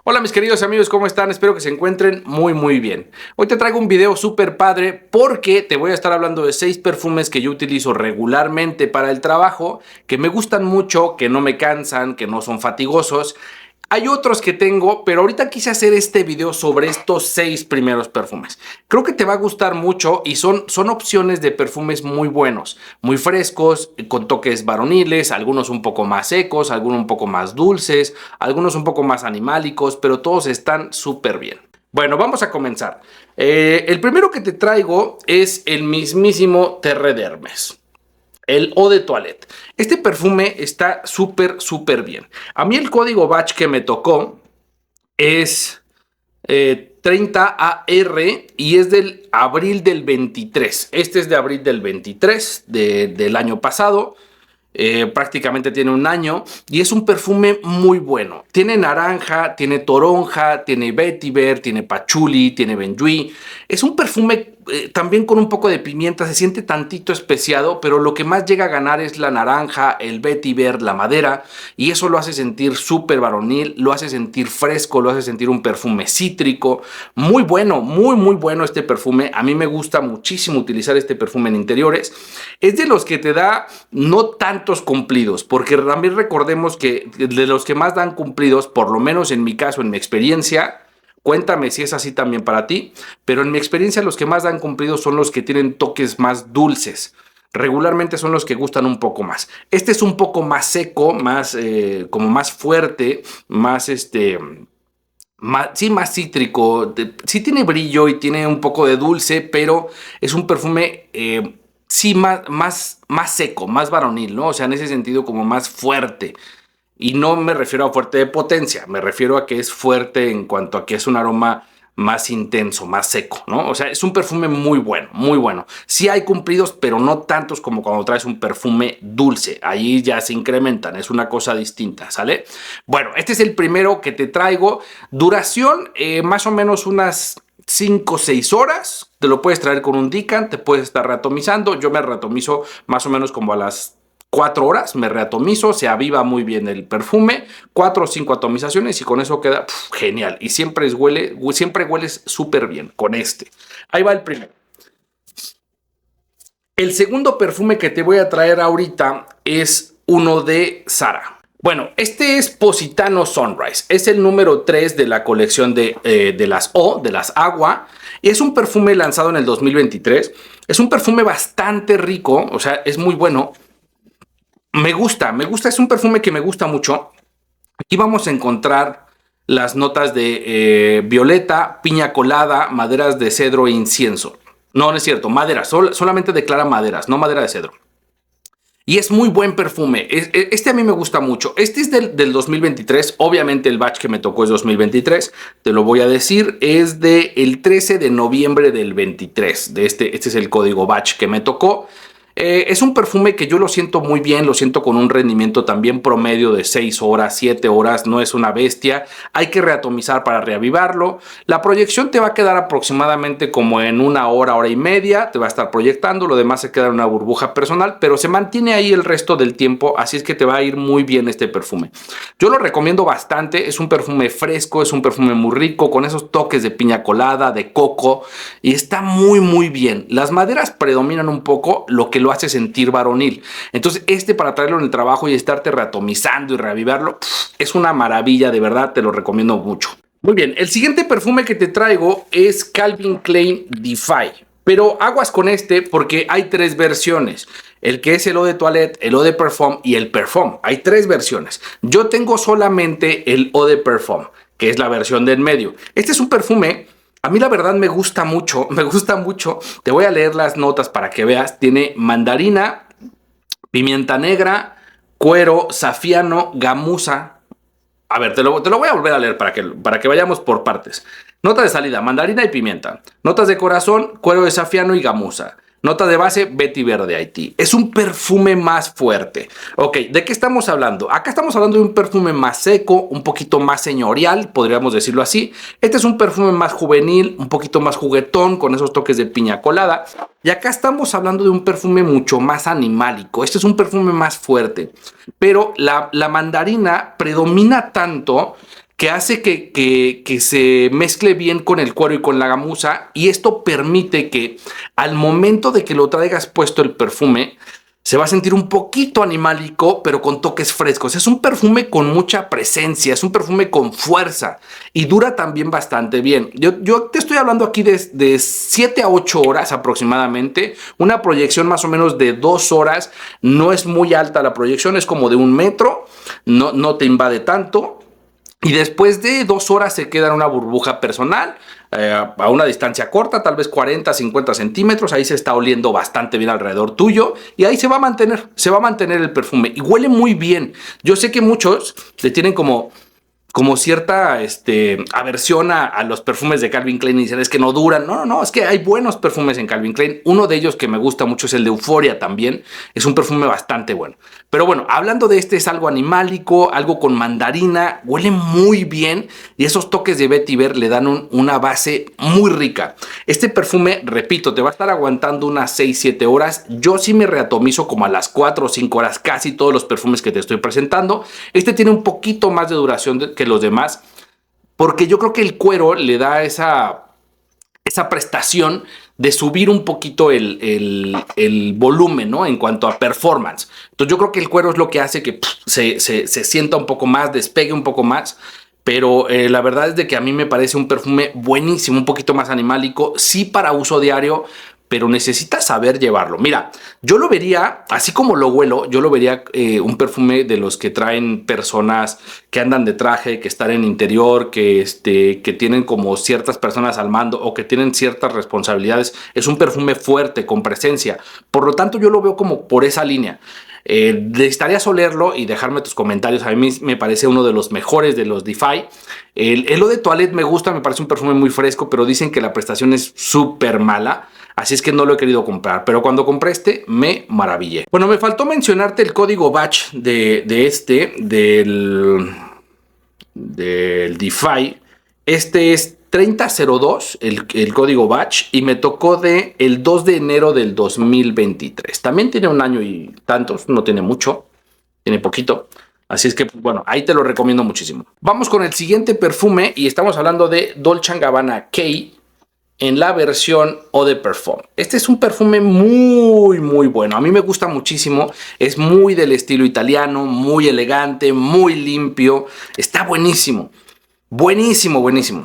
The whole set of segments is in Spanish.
Hola mis queridos amigos, ¿cómo están? Espero que se encuentren muy bien. Hoy te traigo un video súper padre porque te voy a estar hablando de 6 perfumes que yo utilizo regularmente para el trabajo, que me gustan mucho, que no me cansan, que no son fatigosos. Hay otros que tengo, pero ahorita quise hacer este video sobre estos 6 primeros perfumes. Creo que te va a gustar mucho y son opciones de perfumes muy buenos, muy frescos, con toques varoniles, algunos un poco más secos, algunos un poco más dulces, algunos un poco más animálicos, pero todos están súper bien. Bueno, vamos a comenzar. El primero que te traigo es el mismísimo Terre d'Hermes. El Eau de Toilette. Este perfume está súper bien. A mí el código batch que me tocó es 30AR y es del abril del 23. Este es de abril del 23 del año pasado. Prácticamente tiene un año y es un perfume muy bueno. Tiene naranja, tiene toronja, tiene vetiver, tiene patchouli, tiene benjuí. Es un perfume también con un poco de pimienta, se siente tantito especiado, pero lo que más llega a ganar es la naranja, el vetiver, la madera, y eso lo hace sentir súper varonil, lo hace sentir fresco, lo hace sentir un perfume cítrico. Muy bueno, muy bueno este perfume. A mí me gusta muchísimo utilizar este perfume en interiores. Es de los que te da no tantos cumplidos, porque también recordemos que de los que más dan cumplidos, por lo menos en mi caso, en mi experiencia, cuéntame si es así también para ti, pero en mi experiencia los que más dan cumplidos son los que tienen toques más dulces. Regularmente son los que gustan un poco más. Este es un poco más seco, más como más fuerte, más más cítrico. Sí tiene brillo y tiene un poco de dulce, pero es un perfume sí más seco, más varonil, ¿no? O sea, en ese sentido como más fuerte. Y no me refiero a fuerte de potencia, me refiero a que es fuerte en cuanto a que es un aroma más intenso, más seco, ¿no? O sea, es un perfume muy bueno, muy bueno. Sí hay cumplidos, pero no tantos como cuando traes un perfume dulce. Ahí ya se incrementan, es una cosa distinta, ¿sale? Bueno, este es el primero que te traigo. Duración, más o menos unas 5 o 6 horas. Te lo puedes traer con un Dican, te puedes estar reatomizando. Yo me reatomizo más o menos como a las 4 horas, me reatomizo, se aviva muy bien el perfume, 4 o 5 atomizaciones y con eso queda genial. Y siempre hueles súper bien con este. Ahí va el primero. El segundo perfume que te voy a traer ahorita es uno de Zara. Bueno, este es Positano Sunrise. Es el número 3 de la colección de las O, de las Agua. Es un perfume lanzado en el 2023. Es un perfume bastante rico, o sea, es muy bueno. Me gusta, es un perfume que me gusta mucho. Aquí vamos a encontrar las notas de violeta, piña colada, maderas de cedro e incienso. No es cierto, maderas, solamente declara maderas, no madera de cedro. Y es muy buen perfume. Este a mí me gusta mucho. Este es del 2023. Obviamente el batch que me tocó es 2023. Te lo voy a decir. Es del 13 de noviembre del 23. Este es el código batch que me tocó. Es un perfume que yo lo siento muy bien, lo siento con un rendimiento también promedio de 6 horas, 7 horas, no es una bestia. Hay que reatomizar para reavivarlo. La proyección te va a quedar aproximadamente como en 1 hora, hora y media, te va a estar proyectando, lo demás se queda en una burbuja personal, pero se mantiene ahí el resto del tiempo, así es que te va a ir muy bien este perfume. Yo lo recomiendo bastante, es un perfume fresco, es un perfume muy rico, con esos toques de piña colada, de coco, y está muy bien. Las maderas predominan un poco, lo que lo hace sentir varonil. Entonces para traerlo en el trabajo y estarte reatomizando y reavivarlo, es una maravilla, de verdad, te lo recomiendo mucho. Muy bien, el siguiente perfume que te traigo es Calvin Klein Defy. Pero aguas con este porque hay 3 versiones. El que es el Eau de Toilette, el Eau de Parfum y el Parfum. Hay 3 versiones. Yo tengo solamente el Eau de Parfum, que es la versión de en medio. Este es un perfume. A mí la verdad me gusta mucho. Te voy a leer las notas para que veas. Tiene mandarina, pimienta negra, cuero, safiano, gamuza. A ver, te lo voy a volver a leer para que vayamos por partes. Nota de salida, mandarina y pimienta. Notas de corazón, cuero de safiano y gamuza. Nota de base, vetiver de Haití. Es un perfume más fuerte. Ok, ¿de qué estamos hablando? Acá estamos hablando de un perfume más seco, un poquito más señorial, podríamos decirlo así. Este es un perfume más juvenil, un poquito más juguetón, con esos toques de piña colada. Y acá estamos hablando de un perfume mucho más animálico. Este es un perfume más fuerte. Pero la mandarina predomina tanto que hace que se mezcle bien con el cuero y con la gamuza, y esto permite que al momento de que lo traigas puesto el perfume, se va a sentir un poquito animálico, pero con toques frescos. Es un perfume con mucha presencia, es un perfume con fuerza y dura también bastante bien. Yo te estoy hablando aquí de 7 a 8 horas aproximadamente, una proyección más o menos de 2 horas. No es muy alta la proyección, es como de 1 metro, no te invade tanto. Y después de 2 horas se queda en una burbuja personal, a una distancia corta, tal vez 40, 50 centímetros. Ahí se está oliendo bastante bien alrededor tuyo y ahí se va a mantener el perfume y huele muy bien. Yo sé que muchos le tienen como cierta aversión a los perfumes de Calvin Klein y dicen es que no duran. No, es que hay buenos perfumes en Calvin Klein. Uno de ellos que me gusta mucho es el de Euphoria también. Es un perfume bastante bueno. Pero bueno, hablando de este, es algo animálico, algo con mandarina, huele muy bien y esos toques de vetiver le dan una base muy rica. Este perfume, repito, te va a estar aguantando unas 6-7 horas. Yo sí me reatomizo como a las 4 o 5 horas casi todos los perfumes que te estoy presentando. Este tiene un poquito más de duración que los demás, porque yo creo que el cuero le da esa prestación de subir un poquito el volumen, ¿no? En cuanto a performance. Entonces yo creo que el cuero es lo que hace que se sienta un poco más, despegue un poco más. Pero la verdad es de que a mí me parece un perfume buenísimo, un poquito más animálico, sí para uso diario, pero necesitas saber llevarlo. Mira, yo lo vería, así como lo huelo, yo lo vería un perfume de los que traen personas que andan de traje, que están en interior, que tienen como ciertas personas al mando o que tienen ciertas responsabilidades. Es un perfume fuerte, con presencia. Por lo tanto, yo lo veo como por esa línea. Necesitarías olerlo y dejarme tus comentarios. A mí me parece uno de los mejores de los Defy. El Eau de Toilette me gusta, me parece un perfume muy fresco, pero dicen que la prestación es súper mala. Así es que no lo he querido comprar, pero cuando compré este me maravillé. Bueno, me faltó mencionarte el código batch del Defy. Este es 3002, el código batch, y me tocó el 2 de enero del 2023. También tiene 1 año y tantos, no tiene mucho, tiene poquito. Así es que, bueno, ahí te lo recomiendo muchísimo. Vamos con el siguiente perfume y estamos hablando de Dolce & Gabbana K en la versión Eau de Parfum. Este es un perfume muy, muy bueno. A mí me gusta muchísimo. Es muy del estilo italiano, muy elegante, muy limpio. Está buenísimo. Buenísimo, buenísimo.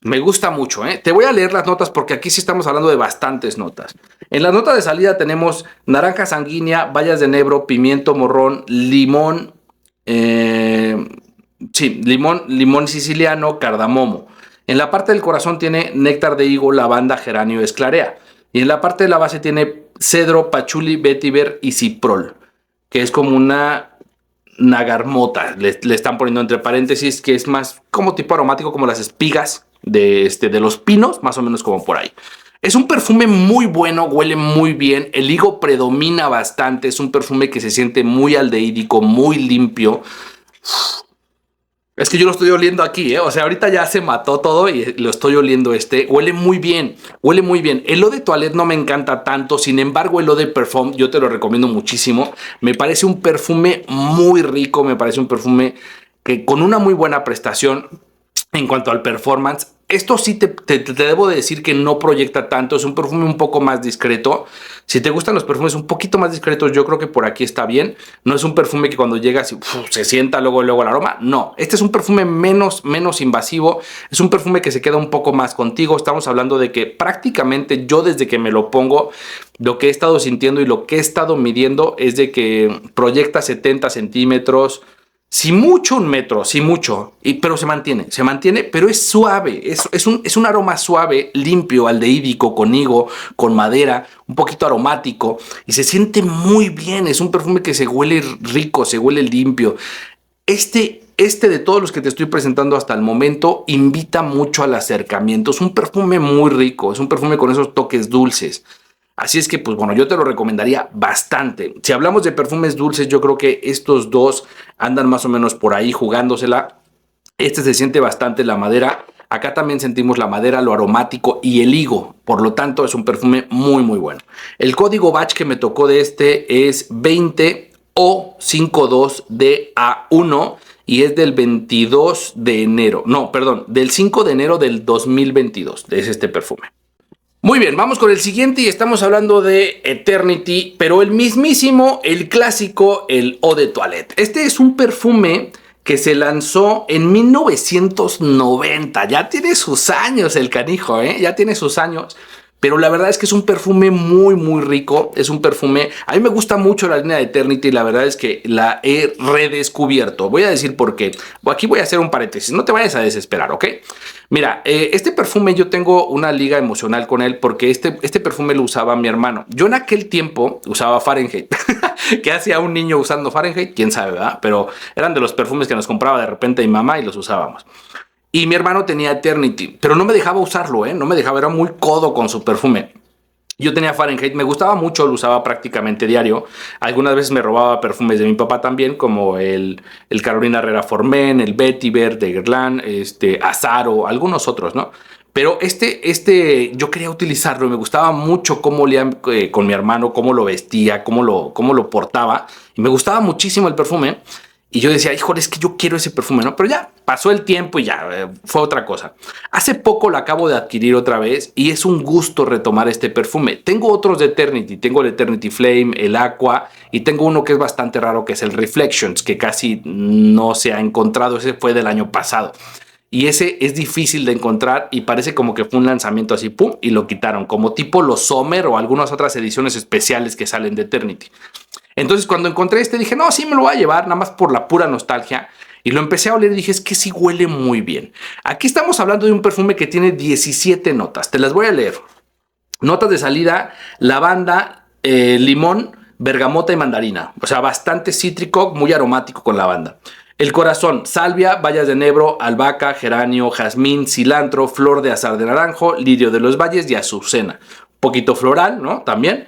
Me gusta mucho, ¿eh? Te voy a leer las notas porque aquí sí estamos hablando de bastantes notas. En la nota de salida tenemos naranja sanguínea, bayas de enebro, pimiento morrón, limón, limón siciliano, cardamomo. En la parte del corazón tiene néctar de higo, lavanda, geranio, esclarea. Y en la parte de la base tiene cedro, pachuli, vetiver y ciprol, que es como una nagarmota. Le están poniendo entre paréntesis, que es más como tipo aromático, como las espigas de los pinos, más o menos como por ahí. Es un perfume muy bueno, huele muy bien, el higo predomina bastante, es un perfume que se siente muy aldehídico, muy limpio. Es que yo lo estoy oliendo aquí, ¿eh? O sea, ahorita ya se mató todo y lo estoy oliendo Huele muy bien, huele muy bien. El Eau de Toilette no me encanta tanto, sin embargo el Eau de Parfum yo te lo recomiendo muchísimo. Me parece un perfume muy rico, me parece un perfume que con una muy buena prestación en cuanto al performance. Esto sí te debo de decir que no proyecta tanto, es un perfume un poco más discreto. Si te gustan los perfumes un poquito más discretos, yo creo que por aquí está bien. No es un perfume que cuando llegas se sienta luego el aroma. No, este es un perfume menos invasivo. Es un perfume que se queda un poco más contigo. Estamos hablando de que prácticamente yo desde que me lo pongo, lo que he estado sintiendo y lo que he estado midiendo es de que proyecta 70 centímetros. Si mucho 1 metro, si mucho, pero se mantiene, pero es suave, es un aroma suave, limpio, aldehídico, con higo, con madera, un poquito aromático y se siente muy bien. Es un perfume que se huele rico, se huele limpio. Este de todos los que te estoy presentando hasta el momento invita mucho al acercamiento. Es un perfume muy rico, es un perfume con esos toques dulces. Así es que, pues bueno, yo te lo recomendaría bastante. Si hablamos de perfumes dulces, yo creo que estos dos andan más o menos por ahí jugándosela. Este se siente bastante la madera. Acá también sentimos la madera, lo aromático y el higo. Por lo tanto, es un perfume muy, muy bueno. El código batch que me tocó de este es 20 O52DA1 y es del 22 de enero. No, perdón, del 5 de enero del 2022. Es este perfume. Muy bien, vamos con el siguiente y estamos hablando de Eternity, pero el mismísimo, el clásico, el Eau de Toilette. Este es un perfume que se lanzó en 1990. Ya tiene sus años el canijo, ya tiene sus años. Pero la verdad es que es un perfume muy, muy rico. Es un perfume... A mí me gusta mucho la línea de Eternity y la verdad es que la he redescubierto. Voy a decir por qué. Aquí voy a hacer un paréntesis. No te vayas a desesperar, ¿ok? Mira, este perfume yo tengo una liga emocional con él porque este perfume lo usaba mi hermano. Yo en aquel tiempo usaba Fahrenheit. ¿Qué hacía un niño usando Fahrenheit? Quién sabe, ¿verdad? Pero eran de los perfumes que nos compraba de repente mi mamá y los usábamos. Y mi hermano tenía Eternity, pero no me dejaba usarlo, no me dejaba, era muy codo con su perfume. Yo tenía Fahrenheit, me gustaba mucho, lo usaba prácticamente diario. Algunas veces me robaba perfumes de mi papá también, como el Carolina Herrera For Men, el Vetiver de Guerlain, Azaro, algunos otros, ¿no? Pero yo quería utilizarlo y me gustaba mucho cómo olía con mi hermano, cómo lo vestía, cómo lo portaba. Y me gustaba muchísimo el perfume. Y yo decía, híjole, es que yo quiero ese perfume, ¿no? Pero ya pasó el tiempo y ya fue otra cosa. Hace poco lo acabo de adquirir otra vez y es un gusto retomar este perfume. Tengo otros de Eternity, tengo el Eternity Flame, el Aqua y tengo uno que es bastante raro que es el Reflections, que casi no se ha encontrado, ese fue del año pasado. Y ese es difícil de encontrar y parece como que fue un lanzamiento así, pum, y lo quitaron, como tipo los Summer o algunas otras ediciones especiales que salen de Eternity. Entonces cuando encontré dije, no, sí me lo voy a llevar, nada más por la pura nostalgia. Y lo empecé a oler y dije, es que sí huele muy bien. Aquí estamos hablando de un perfume que tiene 17 notas. Te las voy a leer. Notas de salida, lavanda, limón, bergamota y mandarina. O sea, bastante cítrico, muy aromático con lavanda. El corazón, salvia, bayas de enebro, albahaca, geranio, jazmín, cilantro, flor de azahar de naranjo, lirio de los valles y azucena. Un poquito floral, ¿no? También.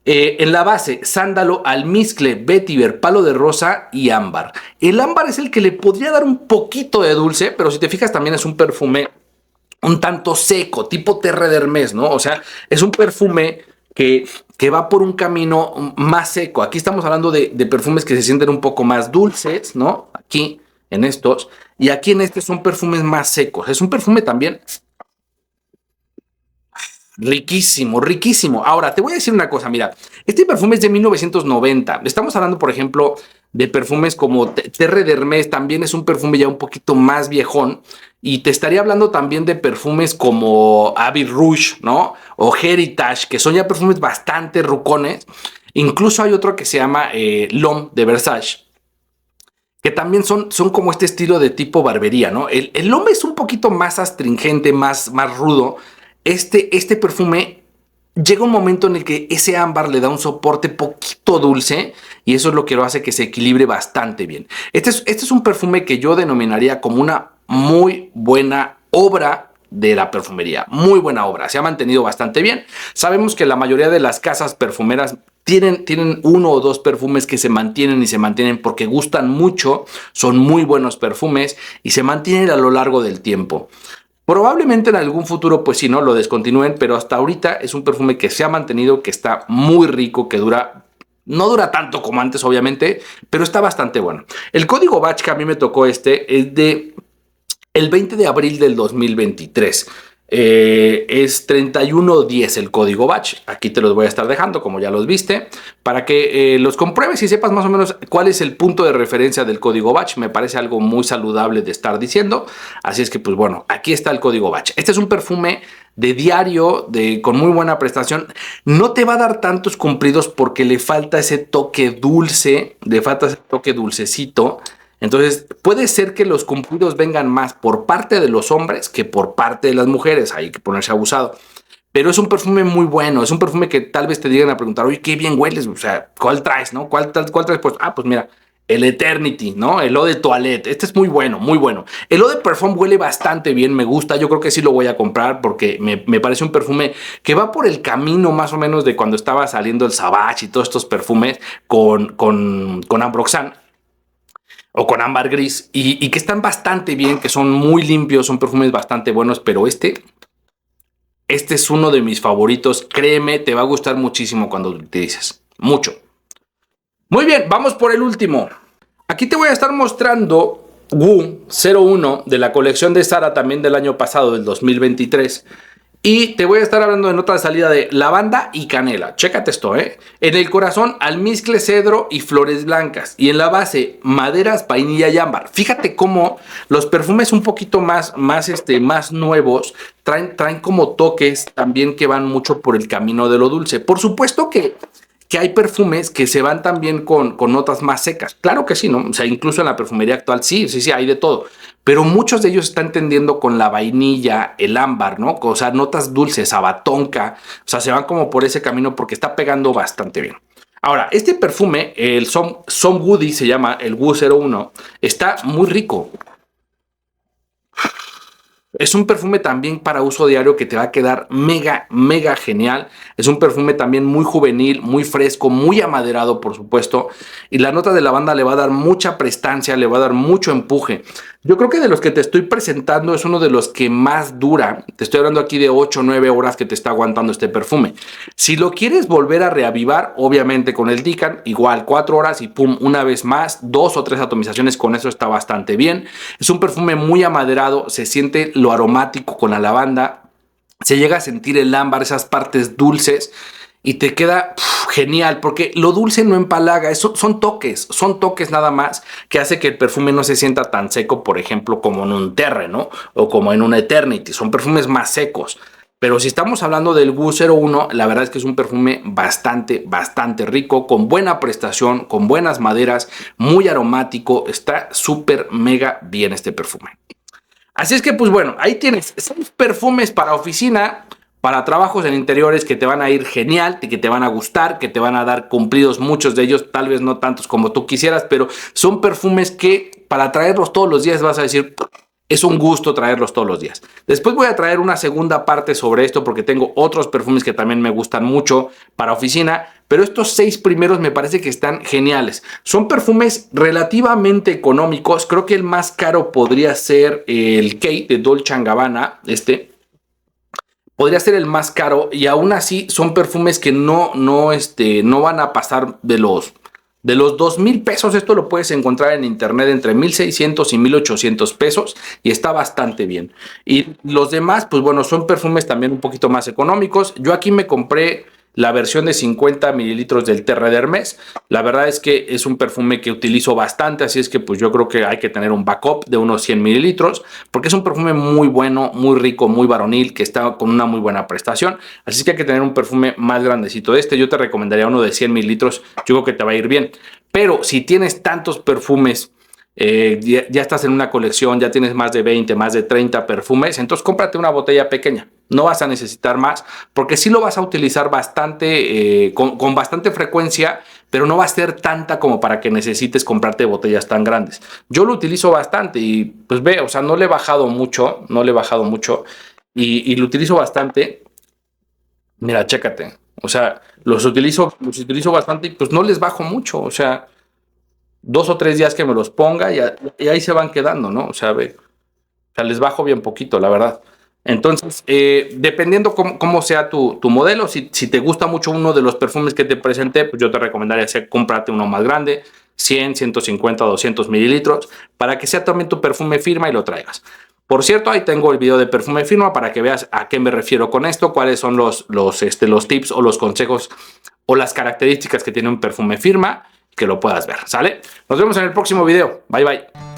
En la base, sándalo, almizcle, vetiver, palo de rosa y ámbar. El ámbar es el que le podría dar un poquito de dulce, pero si te fijas también es un perfume un tanto seco, tipo Terre d'Hermès, ¿no? O sea, es un perfume que va por un camino más seco. Aquí estamos hablando de perfumes que se sienten un poco más dulces, ¿no? Aquí, en estos. Y aquí en este son perfumes más secos. Es un perfume también... riquísimo, riquísimo. Ahora, te voy a decir una cosa, mira, este perfume es de 1990. Estamos hablando, por ejemplo, de perfumes como Terre d'Hermès, también es un perfume ya un poquito más viejón. Y te estaría hablando también de perfumes como Abbey Rouge, ¿no? O Heritage, que son ya perfumes bastante rucones. Incluso hay otro que se llama L'Homme de Versace, que también son como este estilo de tipo barbería, ¿no? El L'Homme es un poquito más astringente, más rudo. Este perfume llega un momento en el que ese ámbar le da un soporte poquito dulce y eso es lo que lo hace que se equilibre bastante bien. Este es un perfume que yo denominaría como una muy buena obra de la perfumería. Muy buena obra. Se ha mantenido bastante bien. Sabemos que la mayoría de las casas perfumeras tienen uno o dos perfumes que se mantienen y se mantienen porque gustan mucho, son muy buenos perfumes y se mantienen a lo largo del tiempo. Probablemente en algún futuro, pues sí, no lo descontinúen, pero hasta ahorita es un perfume que se ha mantenido, que está muy rico, que no dura tanto como antes, obviamente, pero está bastante bueno. El código batch que a mí me tocó es de el 20 de abril del 2023. Es 3110 el código batch. Aquí te los voy a estar dejando, como ya los viste, para que los compruebes y sepas más o menos cuál es el punto de referencia del código batch. Me parece algo muy saludable de estar diciendo. Así es que, pues bueno, aquí está el código batch. Este es un perfume de diario, con muy buena prestación. No te va a dar tantos cumplidos porque le falta ese toque dulce, le falta ese toque dulcecito. Entonces, puede ser que los cumplidos vengan más por parte de los hombres que por parte de las mujeres. Hay que ponerse abusado. Pero es un perfume muy bueno. Es un perfume que tal vez te lleguen a preguntar, oye, qué bien hueles. O sea, ¿cuál traes, no? ¿Cuál traes? Pues, pues mira, el Eternity, ¿no? El Eau de Toilette. Este es muy bueno, muy bueno. El Eau de Parfum huele bastante bien, me gusta. Yo creo que sí lo voy a comprar porque me parece un perfume que va por el camino más o menos de cuando estaba saliendo el Savage y todos estos perfumes con Ambroxan o con ámbar gris y que están bastante bien, que son muy limpios, son perfumes bastante buenos, pero este es uno de mis favoritos. Créeme, te va a gustar muchísimo cuando lo utilices. Mucho. Muy bien, vamos por el último. Aquí te voy a estar mostrando Wu 01 de la colección de Zara también del año pasado, del 2023. Y te voy a estar hablando de nota de salida de lavanda y canela. Chécate esto, ¿eh? En el corazón, almizcle, cedro y flores blancas. Y en la base, maderas, vainilla y ámbar. Fíjate cómo los perfumes un poquito más nuevos traen como toques también que van mucho por el camino de lo dulce. Por supuesto que hay perfumes que se van también con notas más secas. Claro que sí, ¿no? O sea, incluso en la perfumería actual sí, hay de todo. Pero muchos de ellos están tendiendo con la vainilla, el ámbar, ¿no? O sea, notas dulces, abatonca. O sea, se van como por ese camino porque está pegando bastante bien. Ahora, este perfume, el Som Woody, se llama el Wu 01, está muy rico. Es un perfume también para uso diario que te va a quedar mega, mega genial. Es un perfume también muy juvenil, muy fresco, muy amaderado, por supuesto. Y la nota de lavanda le va a dar mucha prestancia, le va a dar mucho empuje. Yo creo que de los que te estoy presentando es uno de los que más dura. Te estoy hablando aquí de 8 o 9 horas que te está aguantando este perfume. Si lo quieres volver a reavivar, obviamente con el Dican, igual 4 horas y pum, una vez más, 2 o 3 atomizaciones, con eso está bastante bien. Es un perfume muy amaderado, se siente lo aromático con la lavanda, se llega a sentir el ámbar, esas partes dulces, y te queda genial, porque lo dulce no empalaga, son toques nada más, que hace que el perfume no se sienta tan seco, por ejemplo, como en un Terre, ¿no? O como en un Eternity, son perfumes más secos. Pero si estamos hablando del Wu 01, la verdad es que es un perfume bastante rico, con buena prestación, con buenas maderas, muy aromático, está súper mega bien este perfume. Así es que, pues bueno, ahí tienes 6 perfumes para oficina, para trabajos en interiores que te van a ir genial, que te van a gustar, que te van a dar cumplidos muchos de ellos, tal vez no tantos como tú quisieras, pero son perfumes que para traerlos todos los días vas a decir, es un gusto traerlos todos los días. Después voy a traer una segunda parte sobre esto porque tengo otros perfumes que también me gustan mucho para oficina, pero estos 6 primeros me parece que están geniales. Son perfumes relativamente económicos. Creo que el más caro podría ser el Kate de Dolce & Gabbana, podría ser el más caro, y aún así son perfumes que no van a pasar de los 2,000 pesos. Esto lo puedes encontrar en internet entre 1,600 y 1,800 pesos y está bastante bien. Y los demás, pues bueno, son perfumes también un poquito más económicos. Yo aquí me compré la versión de 50 mililitros del Terre d'Hermès. La verdad es que es un perfume que utilizo bastante, así es que pues yo creo que hay que tener un backup de unos 100 mililitros, porque es un perfume muy bueno, muy rico, muy varonil, que está con una muy buena prestación. Así que hay que tener un perfume más grandecito de este. Yo te recomendaría uno de 100 mililitros, yo creo que te va a ir bien. Pero si tienes tantos perfumes, ya estás en una colección, ya tienes más de 20, más de 30 perfumes, entonces cómprate una botella pequeña. No vas a necesitar más, porque sí lo vas a utilizar bastante, con bastante frecuencia, pero no va a ser tanta como para que necesites comprarte botellas tan grandes. Yo lo utilizo bastante y pues ve, o sea, no le he bajado mucho, y lo utilizo bastante. Mira, chécate, o sea, los utilizo bastante y pues no les bajo mucho, o sea, 2 o 3 días que me los ponga y ahí se van quedando, ¿no? O sea, ve, o sea, les bajo bien poquito, la verdad. Entonces, dependiendo cómo sea tu modelo, si te gusta mucho uno de los perfumes que te presenté, pues yo te recomendaría cómprate uno más grande, 100, 150, 200 mililitros, para que sea también tu perfume firma y lo traigas. Por cierto, ahí tengo el video de perfume firma para que veas a qué me refiero con esto, cuáles son los tips o los consejos o las características que tiene un perfume firma, que lo puedas ver, ¿sale? Nos vemos en el próximo video. Bye, bye.